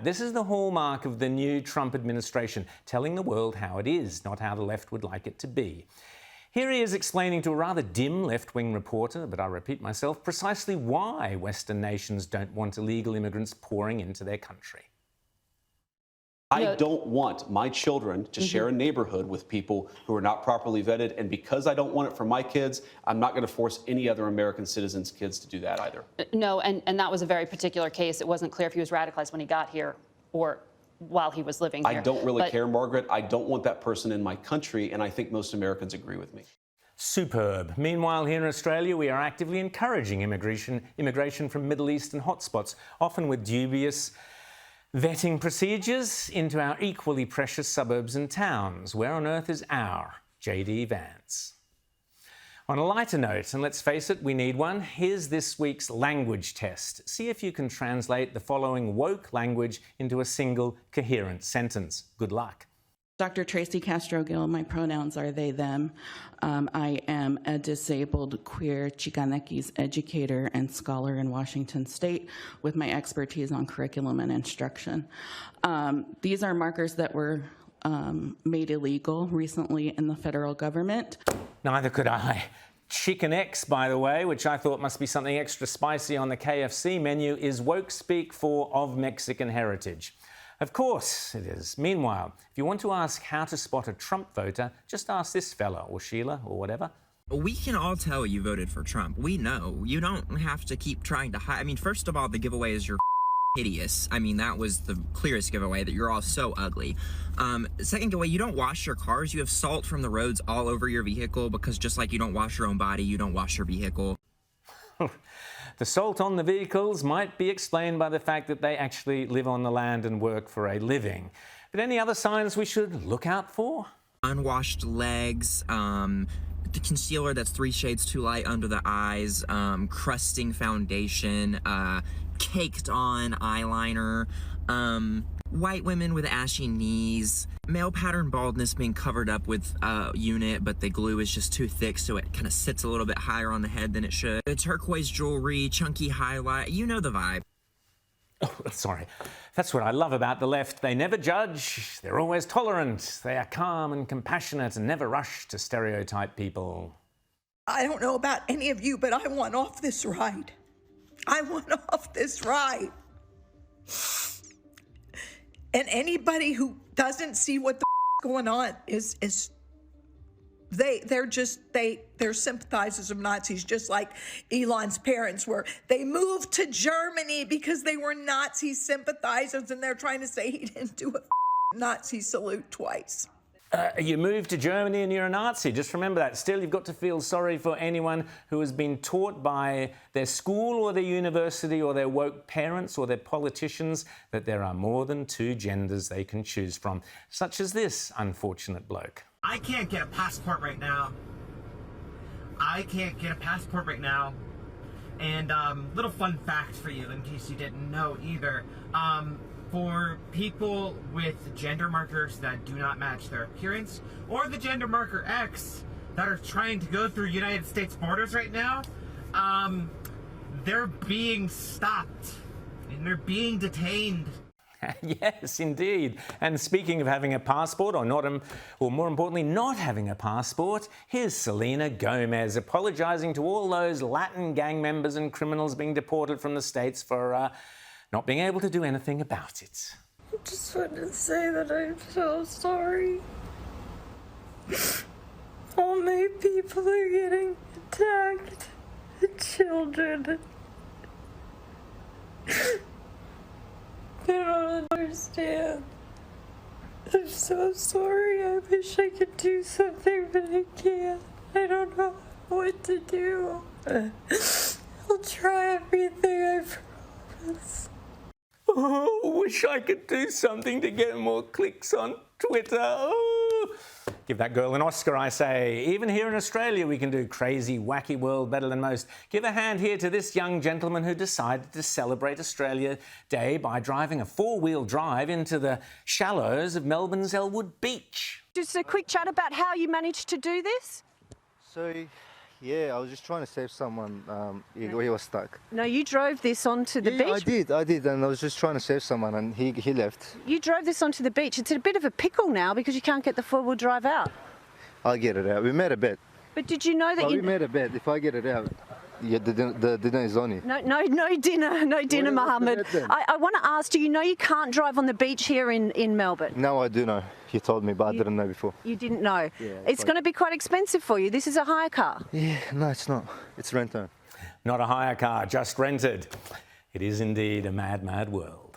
This is the hallmark of the new Trump administration, telling the world how it is, not how the left would like it to be. Here he is explaining to a rather dim left-wing reporter, but I repeat myself, precisely why Western nations don't want illegal immigrants pouring into their country. I don't want my children to share a neighborhood with people who are not properly vetted. And because I don't want it for my kids, I'm not going to force any other American citizens' kids to do that either. No, and that was a very particular case. It wasn't clear if he was radicalized when he got here or while he was living here. I don't really care, Margaret. I don't want that person in my country, and I think most Americans agree with me. Superb. Meanwhile, here in Australia, we are actively encouraging immigration from Middle Eastern hotspots, often with dubious vetting procedures, into our equally precious suburbs and towns. Where on earth is our JD Vance? On a lighter note, and let's face it, we need one, here's this week's language test. See if you can translate the following woke language into a single, coherent sentence. Good luck. Dr. Tracy Castro-Gill, my pronouns are they, them. I am a disabled queer Chicanekis educator and scholar in Washington State with my expertise on curriculum and instruction. These are markers that were made illegal recently in the federal government. Neither could I. Chicanx, by the way, which I thought must be something extra spicy on the KFC menu, is woke speak for of Mexican heritage. Of course it is. Meanwhile, if you want to ask how to spot a Trump voter, just ask this fella, or Sheila, or whatever. We can all tell you voted for Trump. We know. You don't have to keep trying to hide. I mean, first of all, the giveaway is you're hideous. I mean, that was the clearest giveaway, that you're all so ugly. Second giveaway, you don't wash your cars. You have salt from the roads all over your vehicle, because just like you don't wash your own body, you don't wash your vehicle. The salt on the vehicles might be explained by the fact that they actually live on the land and work for a living. But any other signs we should look out for? Unwashed legs, the concealer that's 3 shades too light under the eyes, crusting foundation, caked on eyeliner, white women with ashy knees, male pattern baldness being covered up with a unit, but the glue is just too thick, so it kind of sits a little bit higher on the head than it should. The turquoise jewelry, chunky highlight, you know the vibe. Oh, sorry. That's what I love about the left. They never judge. They're always tolerant. They are calm and compassionate and never rush to stereotype people. I don't know about any of you, but I want off this ride. I want off this ride. And anybody who doesn't see what the going on is they're sympathizers of Nazis, just like Elon's parents were. They moved to Germany because they were Nazi sympathizers, and they're trying to say he didn't do a Nazi salute twice. You moved to Germany and you're a Nazi. Just remember that. Still, you've got to feel sorry for anyone who has been taught by their school or their university or their woke parents or their politicians that there are more than 2 genders they can choose from, such as this unfortunate bloke. I can't get a passport right now. And little fun fact for you, in case you didn't know either. For people with gender markers that do not match their appearance, or the gender marker X that are trying to go through United States borders right now, they're being stopped and they're being detained. Yes, indeed. And speaking of having a passport, or more importantly, not having a passport, here's Selena Gomez apologising to all those Latin gang members and criminals being deported from the States for not being able to do anything about it. I just wanted to say that I'm so sorry. All my people are getting attacked. The children. I don't understand. I'm so sorry. I wish I could do something, but I can't. I don't know what to do. I'll try everything, I promise. Oh, wish I could do something to get more clicks on Twitter. Oh. Give that girl an Oscar, I say. Even here in Australia, we can do crazy, wacky world better than most. Give a hand here to this young gentleman who decided to celebrate Australia Day by driving a 4-wheel drive into the shallows of Melbourne's Elwood Beach. Just a quick chat about how you managed to do this. So, Yeah, I was just trying to save someone. He was stuck. No, you drove this onto the Yeah, beach. I did, and I was just trying to save someone, and he left. You drove this onto the beach. It's in a bit of a pickle now because you can't get the four-wheel drive out. I'll get it out. We made a bet. But did you know that We made a bet. If I get it out, yeah, the dinner is on you. No dinner, Mohammed. I want to ask, do you know you can't drive on the beach here in Melbourne? Now I do know. You told me, but I didn't know before. You didn't know? Yeah, it's going to be quite expensive for you. This is a hire car. Yeah, no, it's not. It's rent-owned. Not a hire car, just rented. It is indeed a mad, mad world.